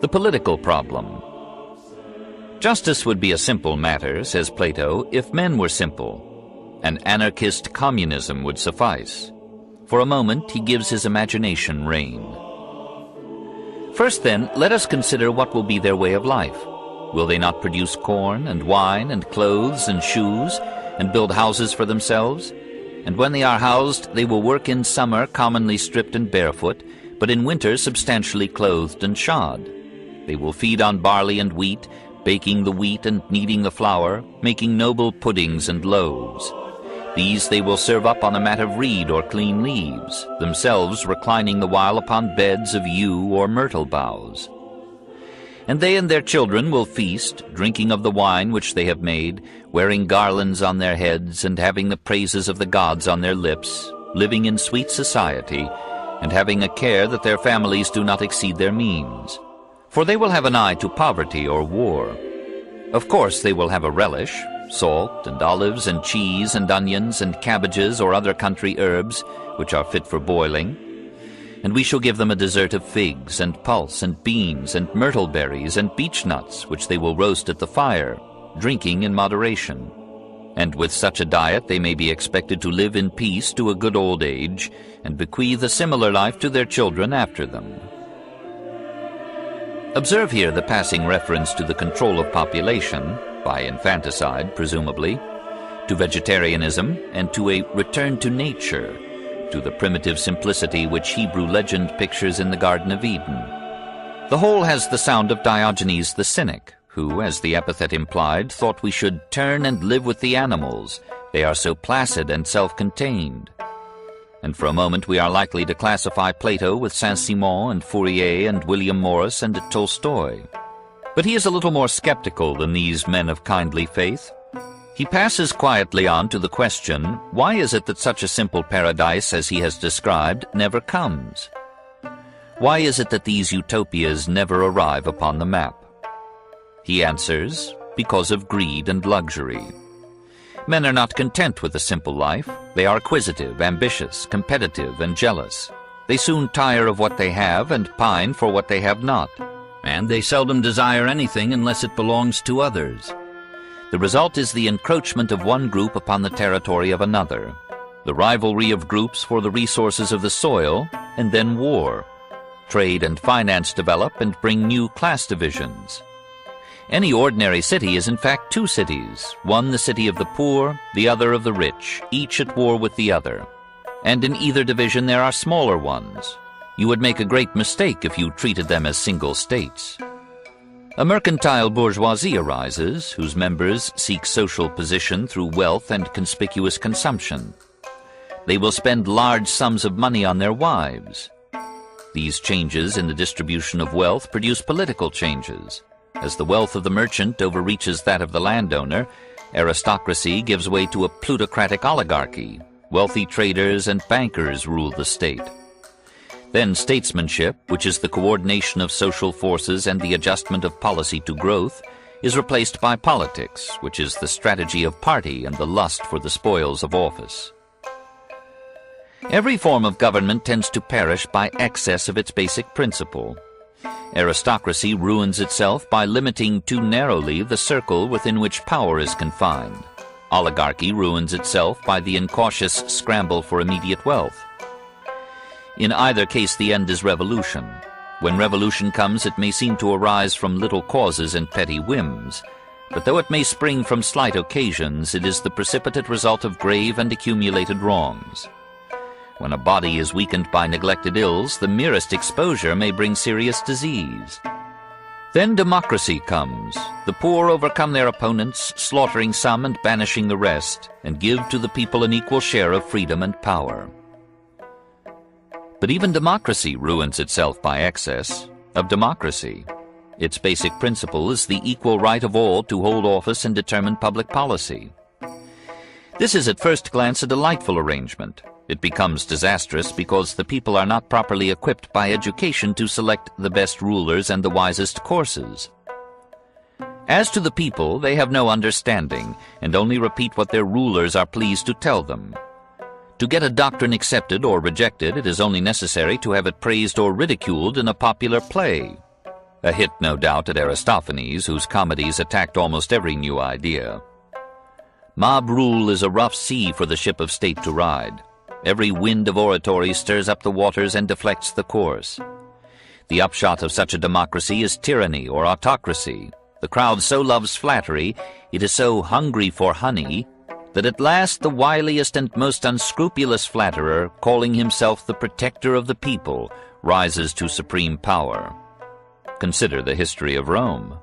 The political problem. Justice would be a simple matter, says Plato, if men were simple. An anarchist communism would suffice. For a moment, he gives his imagination rein. First, then, let us consider what will be their way of life. Will they not produce corn and wine and clothes and shoes and build houses for themselves? And when they are housed, they will work in summer commonly stripped and barefoot, but in winter substantially clothed and shod. They will feed on barley and wheat, baking the wheat and kneading the flour, making noble puddings and loaves. These they will serve up on a mat of reed or clean leaves, themselves reclining the while upon beds of yew or myrtle boughs. And they and their children will feast, drinking of the wine which they have made, wearing garlands on their heads, and having the praises of the gods on their lips, living in sweet society, and having a care that their families do not exceed their means. For they will have an eye to poverty or war. Of course they will have a relish, salt and olives and cheese and onions and cabbages or other country herbs, which are fit for boiling. And we shall give them a dessert of figs and pulse and beans and myrtle berries and beech nuts, which they will roast at the fire, drinking in moderation. And with such a diet they may be expected to live in peace to a good old age, and bequeath a similar life to their children after them. Observe here the passing reference to the control of population, by infanticide presumably, to vegetarianism, and to a return to nature, to the primitive simplicity which Hebrew legend pictures in the Garden of Eden. The whole has the sound of Diogenes the Cynic, who, as the epithet implied, thought we should turn and live with the animals. They are so placid and self-contained. And for a moment we are likely to classify Plato with Saint-Simon and Fourier and William Morris and Tolstoy. But he is a little more skeptical than these men of kindly faith. He passes quietly on to the question, why is it that such a simple paradise as he has described never comes? Why is it that these utopias never arrive upon the map? He answers, because of greed and luxury. Men are not content with a simple life. They are acquisitive, ambitious, competitive, and jealous. They soon tire of what they have and pine for what they have not. And they seldom desire anything unless it belongs to others. The result is the encroachment of one group upon the territory of another, the rivalry of groups for the resources of the soil, and then war. Trade and finance develop and bring new class divisions. Any ordinary city is in fact two cities, one the city of the poor, the other of the rich, each at war with the other. And in either division there are smaller ones. You would make a great mistake if you treated them as single states. A mercantile bourgeoisie arises, whose members seek social position through wealth and conspicuous consumption. They will spend large sums of money on their wives. These changes in the distribution of wealth produce political changes. As the wealth of the merchant overreaches that of the landowner, aristocracy gives way to a plutocratic oligarchy. Wealthy traders and bankers rule the state. Then statesmanship, which is the coordination of social forces and the adjustment of policy to growth, is replaced by politics, which is the strategy of party and the lust for the spoils of office. Every form of government tends to perish by excess of its basic principle. Aristocracy ruins itself by limiting too narrowly the circle within which power is confined. Oligarchy ruins itself by the incautious scramble for immediate wealth. In either case, the end is revolution. When revolution comes, it may seem to arise from little causes and petty whims, but though it may spring from slight occasions, it is the precipitate result of grave and accumulated wrongs. When a body is weakened by neglected ills, the merest exposure may bring serious disease. Then democracy comes. The poor overcome their opponents, slaughtering some and banishing the rest, and give to the people an equal share of freedom and power. But even democracy ruins itself by excess of democracy. Its basic principle is the equal right of all to hold office and determine public policy. This is at first glance a delightful arrangement. It becomes disastrous because the people are not properly equipped by education to select the best rulers and the wisest courses. As to the people, they have no understanding, and only repeat what their rulers are pleased to tell them. To get a doctrine accepted or rejected, it is only necessary to have it praised or ridiculed in a popular play. A hit, no doubt, at Aristophanes, whose comedies attacked almost every new idea. Mob rule is a rough sea for the ship of state to ride. Every wind of oratory stirs up the waters and deflects the course. The upshot of such a democracy is tyranny or autocracy. The crowd so loves flattery, it is so hungry for honey, that at last the wiliest and most unscrupulous flatterer, calling himself the protector of the people, rises to supreme power. Consider the history of Rome.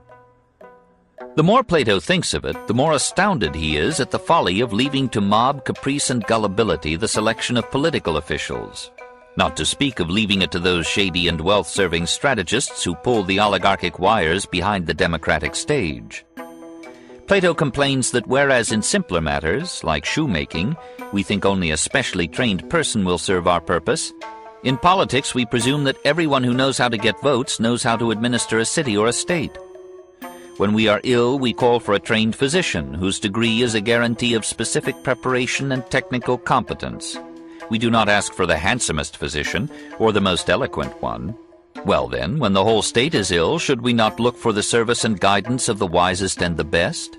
The more Plato thinks of it, the more astounded he is at the folly of leaving to mob caprice and gullibility the selection of political officials, not to speak of leaving it to those shady and wealth-serving strategists who pull the oligarchic wires behind the democratic stage. Plato complains that whereas in simpler matters, like shoemaking, we think only a specially trained person will serve our purpose, in politics we presume that everyone who knows how to get votes knows how to administer a city or a state. When we are ill, we call for a trained physician, whose degree is a guarantee of specific preparation and technical competence. We do not ask for the handsomest physician, or the most eloquent one. Well then, when the whole state is ill, should we not look for the service and guidance of the wisest and the best?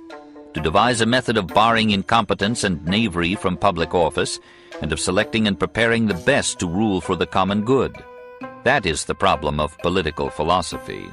To devise a method of barring incompetence and knavery from public office, and of selecting and preparing the best to rule for the common good. That is the problem of political philosophy.